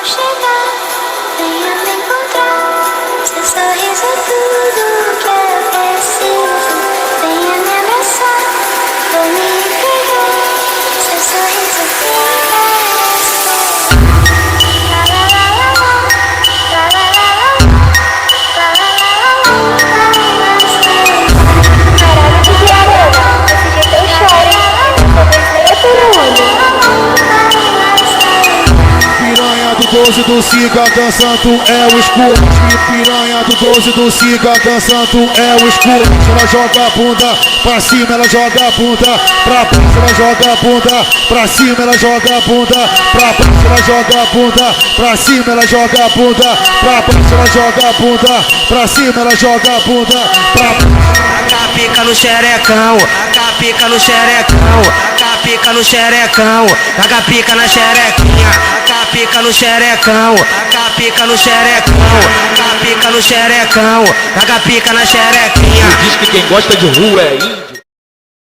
vou chegar, venha me encontrar. Seu sorriso é tudo que eu preciso. Venha me abraçar, vou me entregar. Seu sorriso que eu mereço. La la la la la, la la la la, la la la la la. Caralho de viarana, desse jeito eu choro, hein? Eu sou brasileira Piranha do 12 do Siga dançando é o escuro. Piranha do 12 do Siga dançando é o escuro. Ela joga a bunda pra cima, ela joga a bunda pra baixo, ela joga a bunda pra cima, ela joga a bunda pra baixo, ela joga a bunda pra cima, ela joga a bunda pra baixo, ela joga a bunda pra cima, ela joga a bunda pra baixo. Taca a pica no xerecão, taca a pica no xerecão, taca a pica no xerecão, taca a pica na xerequinha, taca a pica no xerecão, taca a pica no xerecão, taca a pica no xerecão, taca a pica na xerequinha. Diz que quem gosta de rua é